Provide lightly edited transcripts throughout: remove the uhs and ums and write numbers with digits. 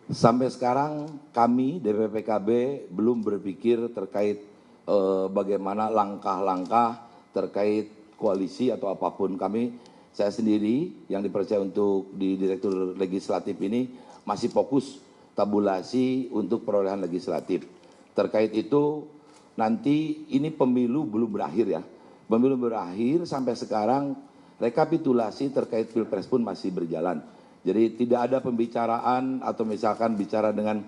Sampai sekarang kami DPP PKB belum berpikir terkait bagaimana langkah-langkah terkait koalisi atau apapun. Saya sendiri yang dipercaya untuk di Direktur Legislatif ini masih fokus tabulasi untuk perolehan legislatif. Terkait itu nanti ini pemilu belum berakhir ya. Pemilu berakhir sampai sekarang rekapitulasi terkait Pilpres pun masih berjalan. Jadi tidak ada pembicaraan atau misalkan bicara dengan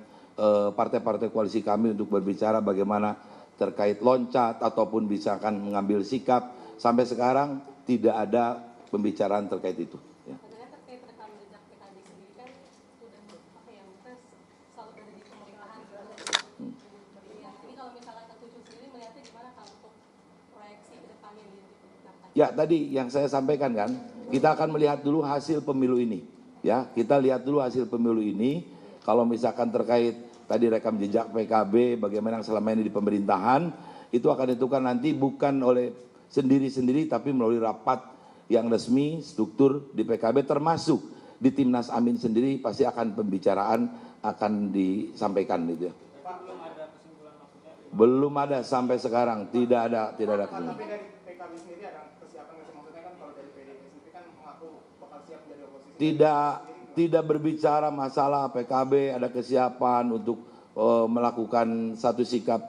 partai-partai koalisi kami untuk berbicara bagaimana terkait loncat ataupun misalkan mengambil sikap. Sampai sekarang tidak ada pembicaraan terkait itu. Ya. Terkait rekam jejak PKB sendiri kan sudah apa ya, kita selalu berada di pemerintahan. Ini kalau misalnya tertuju sendiri melihatnya gimana kalau untuk proyeksi ke depannya di partai? Ya tadi yang saya sampaikan kan, kita akan melihat dulu hasil pemilu ini. Ya, kita lihat dulu hasil pemilu ini. Kalau misalkan terkait tadi rekam jejak PKB, bagaimana yang selama ini di pemerintahan, itu akan ditentukan nanti bukan oleh sendiri-sendiri, tapi melalui rapat yang resmi, struktur di PKB, termasuk di Timnas Amin sendiri pasti akan pembicaraan akan disampaikan gitu ya. Pak, belum ada kesimpulan maksudnya? Belum ada sampai sekarang, tidak ada kesimpulan. Tapi dari PKB sendiri ada kesiapan nggak sih? Maksudnya kan kalau dari PDIP sendiri kan mengaku bakal siap jadi oposisi. Tidak berbicara masalah PKB ada kesiapan untuk melakukan satu sikap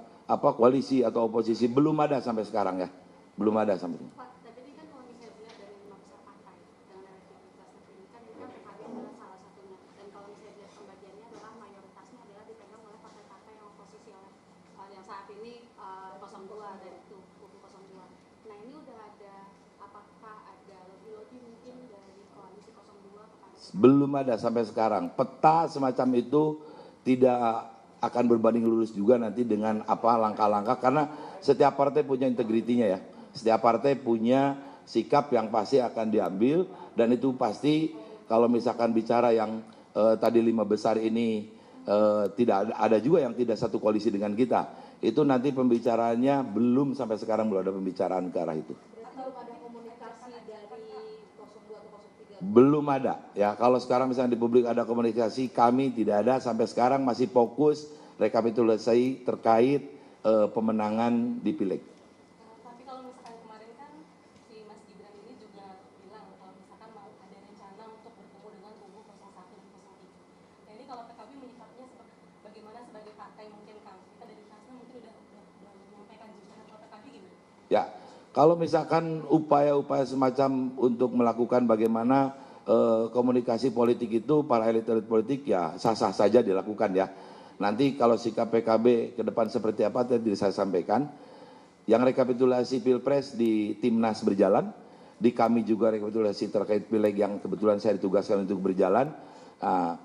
koalisi atau oposisi, belum ada sampai sekarang ya, belum ada sampai sekarang. Pak, tapi ini kan kalau misalnya dilihat dari 5 besar partai dengan elektabilitas tertinggi kan ini kan PKB adalah salah satunya, dan kalau misalnya dilihat pembagiannya adalah mayoritasnya adalah dipegang oleh partai-partai yang oposisi yang saat ini 02 dari itu kubu 02. Nah ini udah ada, apakah ada lobby mungkin dari koalisi 02 kepada? Belum ada sampai sekarang. Peta semacam itu tidak akan berbanding lurus juga nanti dengan apa langkah-langkah, karena setiap partai punya integritinya ya. Setiap partai punya sikap yang pasti akan diambil, dan itu pasti kalau misalkan bicara yang tadi 5 besar ini tidak ada juga yang tidak satu koalisi dengan kita. Itu nanti pembicaraannya belum, sampai sekarang belum ada pembicaraan ke arah itu. Belum ada ya. Kalau sekarang misalnya di publik ada komunikasi, kami tidak ada sampai sekarang, masih fokus rekapitulasi terkait pemenangan di pileg. Tapi kalau misalkan kemarin kan si Mas Gibran ini juga bilang kalau misalkan mau ada rencana untuk bertemu dengan kubu 01 dan 03. Nah ini kalau PKB menyikapinya bagaimana sebagai partai, mungkin Kang kita dari Nasdem mungkin udah menyampaikan juga, kalau PKB gimana? Ya. Kalau misalkan upaya-upaya semacam untuk melakukan bagaimana komunikasi politik itu, para elit-elit politik ya sah-sah saja dilakukan ya. Nanti kalau sikap PKB ke depan seperti apa tadi saya sampaikan. Yang rekapitulasi Pilpres di Timnas berjalan, di kami juga rekapitulasi terkait pileg yang kebetulan saya ditugaskan untuk berjalan.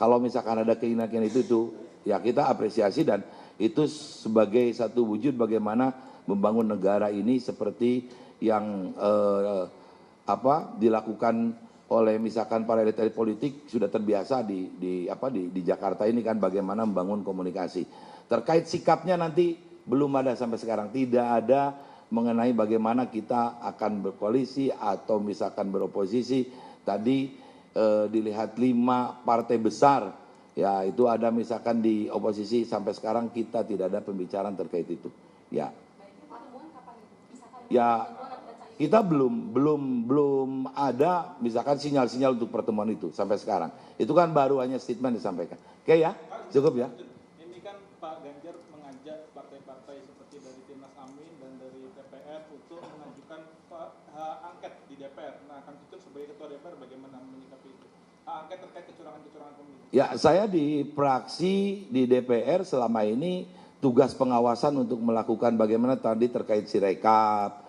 Kalau misalkan ada keinginan itu ya kita apresiasi, dan itu sebagai satu wujud bagaimana membangun negara ini seperti yang dilakukan oleh misalkan para elit politik sudah terbiasa di Jakarta ini kan, bagaimana membangun komunikasi. Terkait sikapnya nanti belum ada sampai sekarang, tidak ada mengenai bagaimana kita akan berkoalisi atau misalkan beroposisi. Tadi dilihat 5 partai besar ya, itu ada misalkan di oposisi, sampai sekarang kita tidak ada pembicaraan terkait itu ya. Ya kita belum ada misalkan sinyal-sinyal untuk pertemuan itu sampai sekarang. Itu kan baru hanya statement disampaikan. Oke ya, cukup ya. Ini kan Pak Ganjar mengajak partai-partai seperti dari Timnas Amin dan dari TPR untuk mengajukan angket di DPR. Nah, Kang Tutut sebagai Ketua DPR bagaimana menyikapi itu? Angket terkait kecurangan-kecurangan pemilu. Ya, saya di fraksi di DPR selama ini tugas pengawasan untuk melakukan bagaimana tadi terkait Sirekap.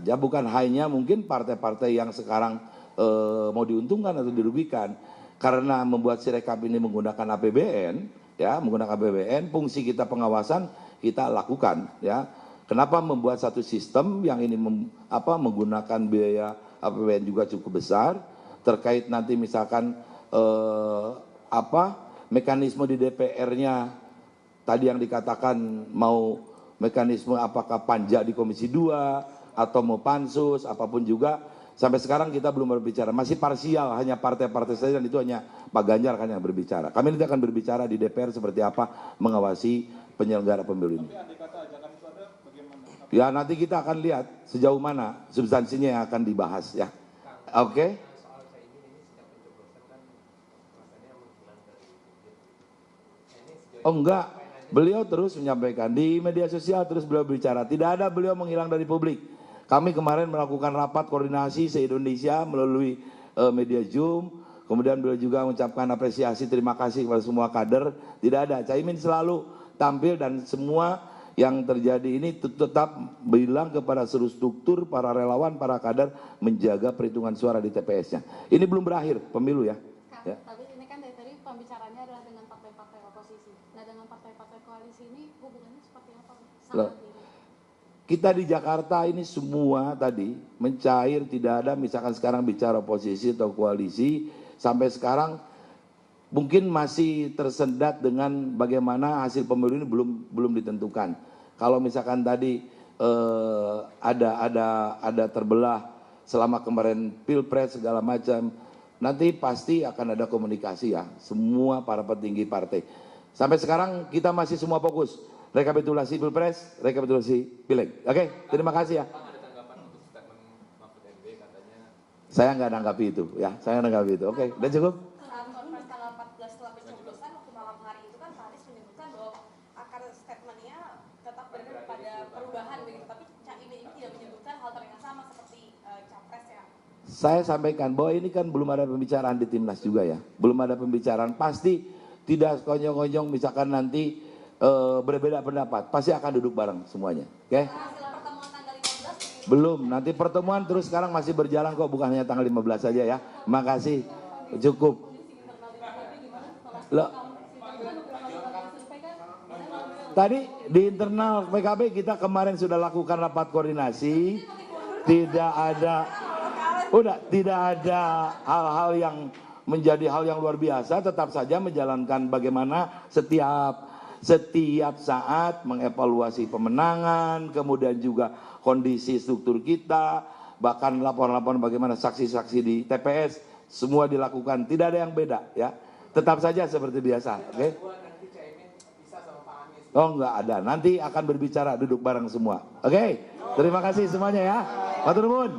Ya bukan hanya mungkin partai-partai yang sekarang mau diuntungkan atau dirugikan karena membuat Sirekap ini menggunakan APBN ya, menggunakan APBN, fungsi kita pengawasan kita lakukan ya. Kenapa membuat satu sistem yang ini menggunakan biaya APBN juga cukup besar, terkait nanti misalkan mekanisme di DPR-nya tadi yang dikatakan mau mekanisme apakah panja di Komisi 2 atau mau pansus, apapun juga Sampai sekarang kita belum berbicara, masih parsial, hanya partai-partai saja dan itu hanya Pak Ganjar kan yang berbicara. Kami nanti akan berbicara di DPR seperti apa mengawasi penyelenggara pemilu ini. Tapi andai kata ajakan itu ada, bagaimana? Ya nanti kita akan lihat sejauh mana substansinya yang akan dibahas ya. Oke? Soal Caimin ini sejak pencoblosan kan rasanya menghilang dari publik. Nah, ini sejauh Oh enggak, beliau terus menyampaikan di media sosial, terus beliau bicara, tidak ada beliau menghilang dari publik. Kami kemarin melakukan rapat koordinasi se-Indonesia melalui media Zoom, kemudian beliau juga mengucapkan apresiasi, terima kasih kepada semua kader. Tidak ada, Caimin selalu tampil dan semua yang terjadi ini tetap bilang kepada seluruh struktur, para relawan, para kader menjaga perhitungan suara di TPS-nya. Ini belum berakhir pemilu ya. Kak, Ya. tapi ini kan dari tadi pembicaranya adalah dengan partai-partai oposisi. Nah, dengan partai-partai koalisi ini hubungannya seperti apa? Loh. Sangat mirip. Kita di Jakarta ini semua tadi mencair, tidak ada misalkan sekarang bicara oposisi atau koalisi, sampai sekarang mungkin masih tersendat dengan bagaimana hasil pemilu ini belum ditentukan. Kalau misalkan tadi ada terbelah selama kemarin Pilpres segala macam, nanti pasti akan ada komunikasi ya, semua para petinggi partai. Sampai sekarang kita masih semua fokus rekapitulasi Pilpres, rekapitulasi Pileg. Oke, terima kasih ya. Bang, ada tanggapan untuk statement Mahfud MD katanya Saya nggak nanggapi itu ya, saya nggak nanggapi itu. Oke, udah cukup. Saat konferensi tanggal 14 setelah pencoblosan waktu malam hari itu kan Pak Anies menyebutkan bahwa akar statementnya tetap berada pada perubahan begitu, tapi Caimin ini tidak menyebutkan hal yang sama seperti capres ya. Saya sampaikan bahwa ini kan belum ada pembicaraan di Timnas juga ya, belum ada pembicaraan, pasti tidak konyong-konyong misalkan nanti berbeda pendapat, pasti akan duduk bareng semuanya. Oke? Hasil pertemuan tanggal 15 begitu. Belum, nanti pertemuan terus sekarang masih berjalan kok, bukan hanya tanggal 15 saja ya. Makasih, cukup. Loh, tadi di internal PKB kita kemarin sudah lakukan rapat koordinasi, tidak ada hal-hal yang menjadi hal yang luar biasa, tetap saja menjalankan bagaimana setiap saat mengevaluasi pemenangan, kemudian juga kondisi struktur kita, bahkan laporan-laporan bagaimana saksi-saksi di TPS, semua dilakukan, tidak ada yang beda ya. Tetap saja seperti biasa, oke? nanti Caimin bisa sama Pak Anies. Oh enggak ada, nanti akan berbicara duduk bareng semua. Oke? Terima kasih semuanya ya. Matur nuwun.